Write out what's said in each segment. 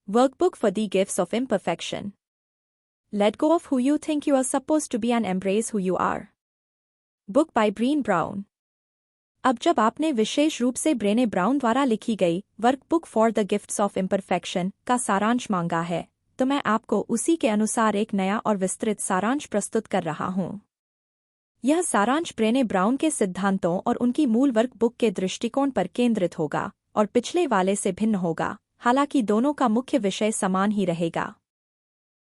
Workbook for the Gifts of Imperfection. Let go of who you think you are supposed to be and embrace who you are. Book by Brené Brown. अब जब आपने विशेष रूप से Brené brown द्वारा लिखी गई workbook for the gifts of imperfection का सारांश मांगा है, तो मैं आपको उसी के अनुसार एक नया और विस्तृत सारांश प्रस्तुत कर रहा हूँ। यह सारांश ब्रेने ब्राउन के सिद्धांतों और उनकी मूल वर्कबुक के दृष्टिकोण पर केंद्रित होगा और पिछले वाले से भिन्न होगा, हालांकि दोनों का मुख्य विषय समान ही रहेगा।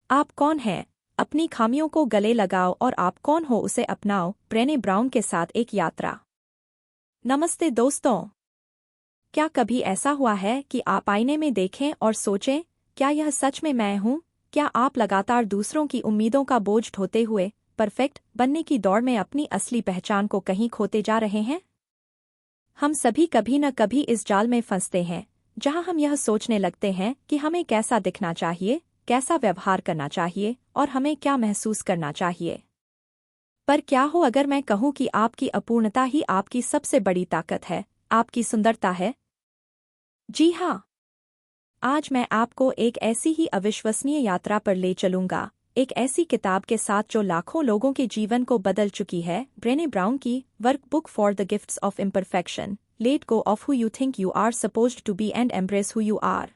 आप कौन हैं? अपनी खामियों को गले लगाओ और आप कौन हो उसे अपनाओ। ब्रेने ब्राउन के साथ एक यात्रा। नमस्ते दोस्तों। क्या कभी ऐसा हुआ है कि आप आईने में देखें और सोचें, क्या यह सच में मैं हूँ? क्या आप लगातार दूसरों की उम्मीदों का बोझ ढोते हुए परफेक्ट बनने की दौड़ में अपनी असली पहचान को कहीं खोते जा रहे हैं? हम सभी कभी न कभी इस जाल में फंसते हैं, जहां हम यह सोचने लगते हैं कि हमें कैसा दिखना चाहिए, कैसा व्यवहार करना चाहिए और हमें क्या महसूस करना चाहिए। पर क्या हो अगर मैं कहूं कि आपकी अपूर्णता ही आपकी सबसे बड़ी ताकत है, आपकी सुंदरता है? जी हाँ। आज मैं आपको एक ऐसी ही अविश्वसनीय यात्रा पर ले चलूंगा, एक ऐसी किताब के साथ जो लाखों लोगों के जीवन को बदल चुकी है। ब्रेने ब्राउन की workbook for the gifts of imperfection, let go of who you think you are supposed to be and embrace who you are.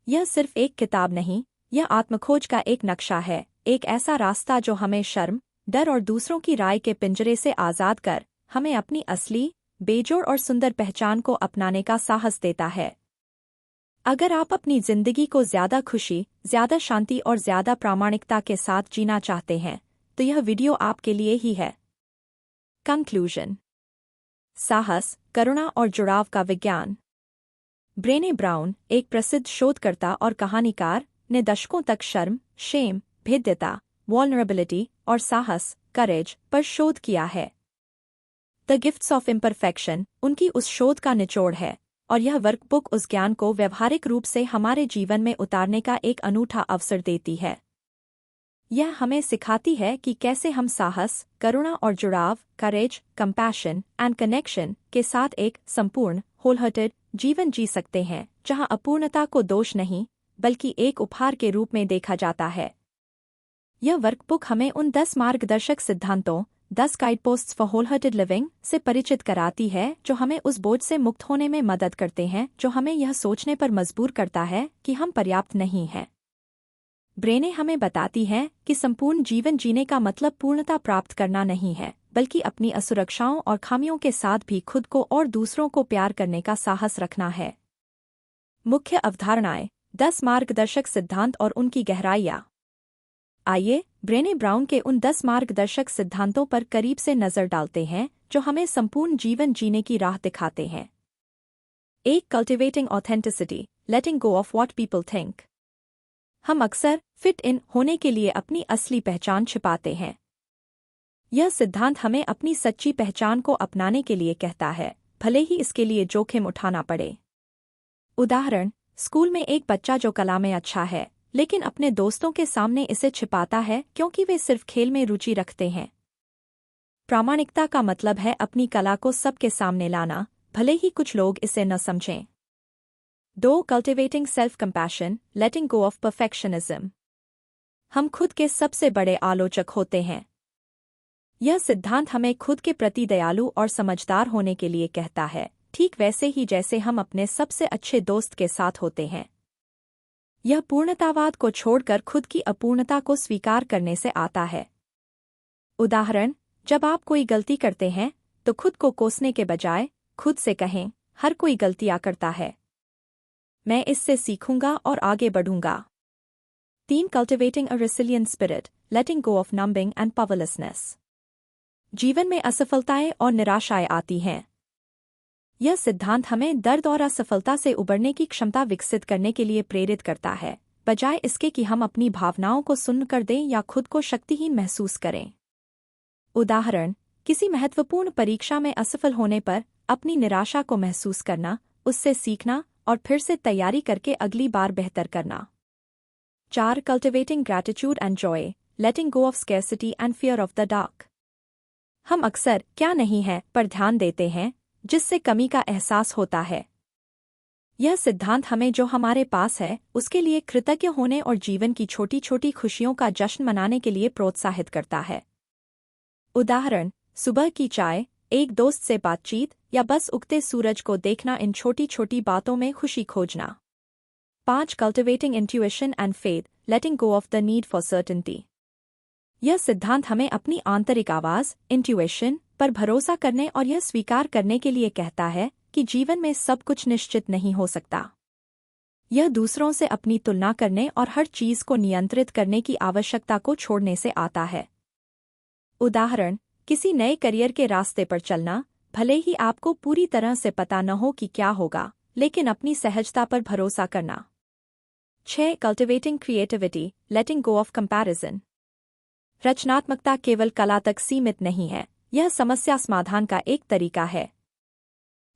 यह सिर्फ एक किताब नहीं, यह आत्मखोज का एक नक्शा है, एक ऐसा रास्ता जो हमें शर्म, डर और दूसरों की राय के पिंजरे से आज़ाद कर हमें अपनी असली, बेजोड़ और सुंदर पहचान को अपनाने का साहस देता है। अगर आप अपनी जिंदगी को ज्यादा खुशी, ज्यादा शांति और ज्यादा प्रामाणिकता के साथ जीना चाहते हैं, तो यह वीडियो आपके लिए ही है। कंक्लूजन। साहस, करुणा और जुड़ाव का विज्ञान। ब्रेने ब्राउन, एक प्रसिद्ध शोधकर्ता और कहानीकार, ने दशकों तक शर्म, शेम, भेद्यता, वल्नरेबिलिटी और साहस, करेज पर शोध किया है। द गिफ्ट्स ऑफ इम्परफेक्शन उनकी उस शोध का निचोड़ है, और यह वर्कबुक उस ज्ञान को व्यवहारिक रूप से हमारे जीवन में उतारने का एक अनूठा अवसर देती है। यह हमें सिखाती है कि कैसे हम साहस, करुणा और जुड़ाव, करेज, कंपैशन एंड कनेक्शन के साथ एक संपूर्ण, होलहार्टेड जीवन जी सकते हैं, जहां अपूर्णता को दोष नहीं, बल्कि एक उपहार के रूप में देखा जाता है। यह वर्कबुक हमें उन 10 मार्गदर्शक सिद्धांतों, 10 गाइडपोस्ट्स फॉर होलहार्टेड लिविंग से परिचित कराती है, जो हमें उस बोझ से मुक्त होने में मदद करते हैं जो हमें यह सोचने पर मजबूर करता है कि हम पर्याप्त नहीं हैं। ब्रेने हमें बताती है कि संपूर्ण जीवन जीने का मतलब पूर्णता प्राप्त करना नहीं है, बल्कि अपनी असुरक्षाओं और खामियों के साथ भी खुद को और दूसरों को प्यार करने का साहस रखना है। मुख्य अवधारणाएं, 10 मार्गदर्शक सिद्धांत और उनकी गहराइयाँ। आइए ब्रेने ब्राउन के उन 10 मार्गदर्शक सिद्धांतों पर करीब से नजर डालते हैं, जो हमें संपूर्ण जीवन जीने की राह दिखाते हैं। 1. Cultivating authenticity, letting go of what people think. हम अक्सर फिट इन होने के लिए अपनी असली पहचान छिपाते हैं। यह सिद्धांत हमें अपनी सच्ची पहचान को अपनाने के लिए कहता है, भले ही इसके लिए जोखिम उठाना पड़े। उदाहरण, स्कूल में एक बच्चा जो कला में अच्छा है, लेकिन अपने दोस्तों के सामने इसे छिपाता है क्योंकि वे सिर्फ खेल में रुचि रखते हैं। प्रामाणिकता का मतलब है अपनी कला को सबके सामने लाना, भले ही कुछ लोग इसे न समझें। 2. Cultivating self compassion, letting go of perfectionism. हम खुद के सबसे बड़े आलोचक होते हैं। यह सिद्धांत हमें खुद के प्रति दयालु और समझदार होने के लिए कहता है, ठीक वैसे ही जैसे हम अपने सबसे अच्छे दोस्त के साथ होते हैं। यह पूर्णतावाद को छोड़कर खुद की अपूर्णता को स्वीकार करने से आता है। उदाहरण, जब आप कोई गलती करते हैं, तो खुद को कोसने के बजाय खुद से कहें, हर कोई गलतियां करता है, मैं इससे सीखूंगा और आगे बढ़ूंगा। 3. Cultivating a resilient spirit, letting go of numbing and powerlessness. जीवन में असफलताएं और निराशाएं आती हैं। यह सिद्धांत हमें दर्द और असफलता से उबरने की क्षमता विकसित करने के लिए प्रेरित करता है, बजाय इसके कि हम अपनी भावनाओं को सुनकर दें या खुद को शक्तिहीन महसूस करें। उदाहरण, किसी महत्वपूर्ण परीक्षा में असफल होने पर अपनी निराशा को महसूस करना, उससे सीखना और फिर से तैयारी करके अगली बार बेहतर करना। 4. Cultivating gratitude and Joy, letting go of scarcity and fear of the dark. हम अक्सर क्या नहीं है पर ध्यान देते हैं, जिससे कमी का एहसास होता है। यह सिद्धांत हमें जो हमारे पास है उसके लिए कृतज्ञ होने और जीवन की छोटी छोटी खुशियों का जश्न मनाने के लिए प्रोत्साहित करता है। उदाहरण, सुबह की चाय, एक दोस्त से बातचीत या बस उगते सूरज को देखना, इन छोटी छोटी बातों में खुशी खोजना। 5. Cultivating intuition and faith, letting go of the need for certainty. यह सिद्धांत हमें अपनी आंतरिक आवाज, इंट्यूइशन, पर भरोसा करने और यह स्वीकार करने के लिए कहता है कि जीवन में सब कुछ निश्चित नहीं हो सकता। यह दूसरों से अपनी तुलना करने और हर चीज को नियंत्रित करने की आवश्यकता को छोड़ने से आता है। उदाहरण, किसी नए करियर के रास्ते पर चलना, भले ही आपको पूरी तरह से पता न हो कि क्या होगा, लेकिन अपनी सहजता पर भरोसा करना। 6. Cultivating creativity, letting go of comparison. रचनात्मकता केवल कला तक सीमित नहीं है, यह समस्या समाधान का एक तरीका है।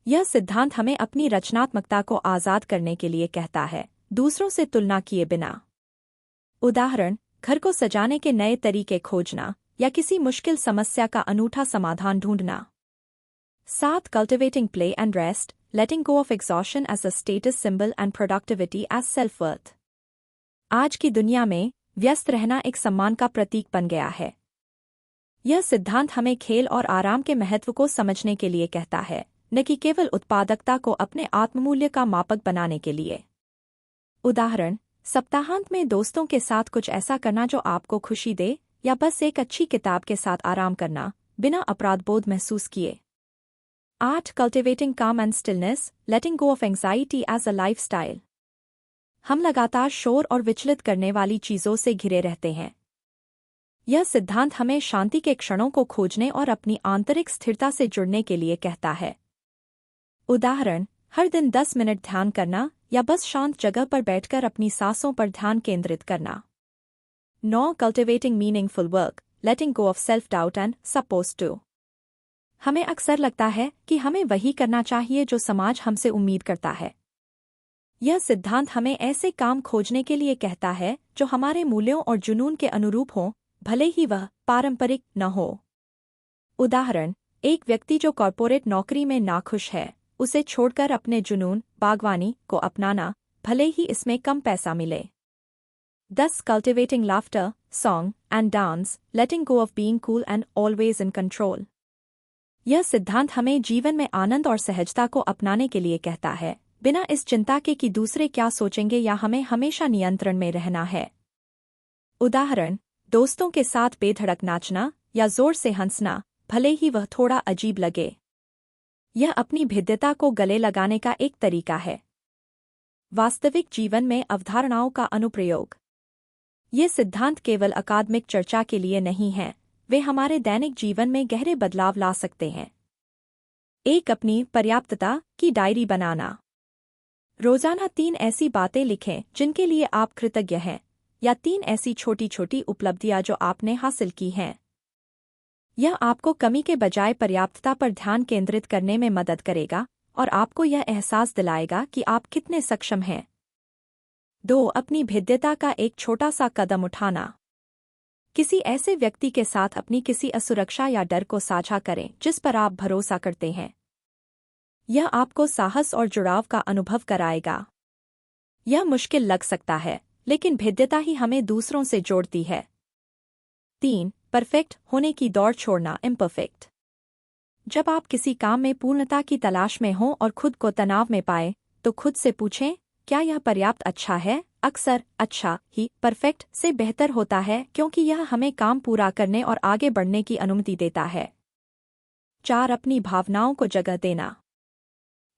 यह सिद्धांत हमें अपनी रचनात्मकता को आज़ाद करने के लिए कहता है, दूसरों से तुलना किए बिना। उदाहरण, घर को सजाने के नए तरीके खोजना या किसी मुश्किल समस्या का अनूठा समाधान ढूंढना। 7. Cultivating play and rest, letting go of exhaustion as a status symbol and productivity as self worth. आज की दुनिया में व्यस्त रहना एक सम्मान का प्रतीक बन गया है। यह सिद्धांत हमें खेल और आराम के महत्व को समझने के लिए कहता है, न कि केवल उत्पादकता को अपने आत्ममूल्य का मापक बनाने के लिए। उदाहरण, सप्ताहांत में दोस्तों के साथ कुछ ऐसा करना जो आपको खुशी दे, या बस एक अच्छी किताब के साथ आराम करना, बिना अपराधबोध महसूस किए। 8. Cultivating calm and stillness, letting go of anxiety as a lifestyle. हम लगातार शोर और विचलित करने वाली चीजों से घिरे रहते हैं। यह सिद्धांत हमें शांति के क्षणों को खोजने और अपनी आंतरिक स्थिरता से जुड़ने के लिए कहता है। उदाहरण, हर दिन 10 मिनट ध्यान करना या बस शांत जगह पर बैठकर अपनी सांसों पर ध्यान केंद्रित करना। 9. Cultivating meaningful work, letting go of self doubt and suppose to. हमें अक्सर लगता है कि हमें वही करना चाहिए जो समाज हमसे उम्मीद करता है। यह सिद्धांत हमें ऐसे काम खोजने के लिए कहता है जो हमारे मूल्यों और जुनून के अनुरूप हों, भले ही वह पारंपरिक न हो। उदाहरण, एक व्यक्ति जो कॉर्पोरेट नौकरी में नाखुश है, उसे छोड़कर अपने जुनून, बागवानी, को अपनाना, भले ही इसमें कम पैसा मिले। 10. Cultivating laughter, song and dance, letting go of being cool and always in control. यह सिद्धांत हमें जीवन में आनंद और सहजता को अपनाने के लिए कहता है, बिना इस चिंता के कि दूसरे क्या सोचेंगे या हमें हमेशा नियंत्रण में रहना है। उदाहरण, दोस्तों के साथ बेधड़क नाचना या जोर से हंसना, भले ही वह थोड़ा अजीब लगे। यह अपनी भिन्नता को गले लगाने का एक तरीका है। वास्तविक जीवन में अवधारणाओं का अनुप्रयोग। ये सिद्धांत केवल अकादमिक चर्चा के लिए नहीं हैं, वे हमारे दैनिक जीवन में गहरे बदलाव ला सकते हैं। 1. अपनी पर्याप्तता की डायरी बनाना। रोजाना 3 ऐसी बातें लिखें जिनके लिए आप कृतज्ञ हैं, या 3 ऐसी छोटी छोटी उपलब्धियां जो आपने हासिल की हैं। यह आपको कमी के बजाय पर्याप्तता पर ध्यान केंद्रित करने में मदद करेगा और आपको यह एहसास दिलाएगा कि आप कितने सक्षम हैं। 2. अपनी भेद्यता का एक छोटा सा कदम उठाना। किसी ऐसे व्यक्ति के साथ अपनी किसी असुरक्षा या डर को साझा करें जिस पर आप भरोसा करते हैं। यह आपको साहस और जुड़ाव का अनुभव कराएगा। यह मुश्किल लग सकता है, लेकिन भेद्यता ही हमें दूसरों से जोड़ती है। 3. परफेक्ट होने की दौड़ छोड़ना, इम्परफेक्ट। जब आप किसी काम में पूर्णता की तलाश में हों और खुद को तनाव में पाएं, तो खुद से पूछें, क्या यह पर्याप्त अच्छा है? अक्सर अच्छा ही परफेक्ट से बेहतर होता है, क्योंकि यह हमें काम पूरा करने और आगे बढ़ने की अनुमति देता है। 4. अपनी भावनाओं को जगह देना।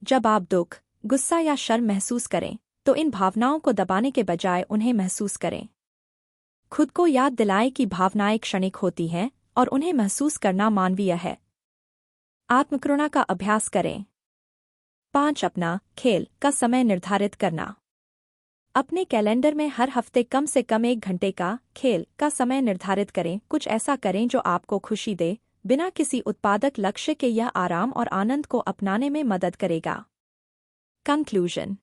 जब आप दुख, गुस्सा या शर्म महसूस करें, तो इन भावनाओं को दबाने के बजाय उन्हें महसूस करें। खुद को याद दिलाएं कि भावनाएं क्षणिक होती हैं और उन्हें महसूस करना मानवीय है। आत्मकरुणा का अभ्यास करें। 5. अपना खेल का समय निर्धारित करना। अपने कैलेंडर में हर हफ्ते कम से कम 1 घंटे का खेल का समय निर्धारित करें। कुछ ऐसा करें जो आपको खुशी दे, बिना किसी उत्पादक लक्ष्य के। यह आराम और आनंद को अपनाने में मदद करेगा। कंक्लूजन।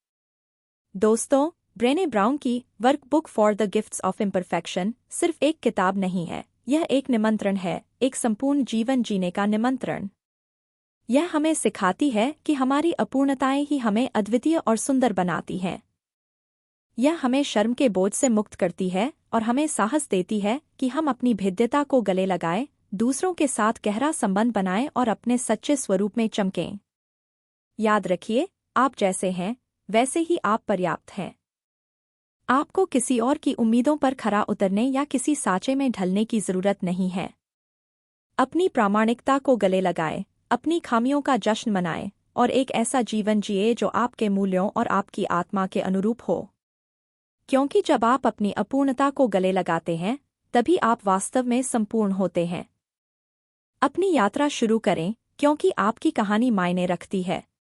दोस्तों, ब्रेने ब्राउन की workbook for the gifts of imperfection सिर्फ एक किताब नहीं है, यह एक निमंत्रण है, एक संपूर्ण जीवन जीने का निमंत्रण। यह हमें सिखाती है कि हमारी अपूर्णताएं ही हमें अद्वितीय और सुंदर बनाती हैं। यह हमें शर्म के बोझ से मुक्त करती है और हमें साहस देती है कि हम अपनी भेद्यता को गले लगाएं, दूसरों के साथ गहरा संबंध बनाएं और अपने सच्चे स्वरूप में चमकें। याद रखिए, आप जैसे हैं वैसे ही आप पर्याप्त हैं। आपको किसी और की उम्मीदों पर खरा उतरने या किसी साँचे में ढलने की जरूरत नहीं है। अपनी प्रामाणिकता को गले लगाएं, अपनी खामियों का जश्न मनाएं और एक ऐसा जीवन जिए जो आपके मूल्यों और आपकी आत्मा के अनुरूप हो। क्योंकि जब आप अपनी अपूर्णता को गले लगाते हैं, तभी आप वास्तव में संपूर्ण होते हैं। अपनी यात्रा शुरू करें, क्योंकि आपकी कहानी मायने रखती है।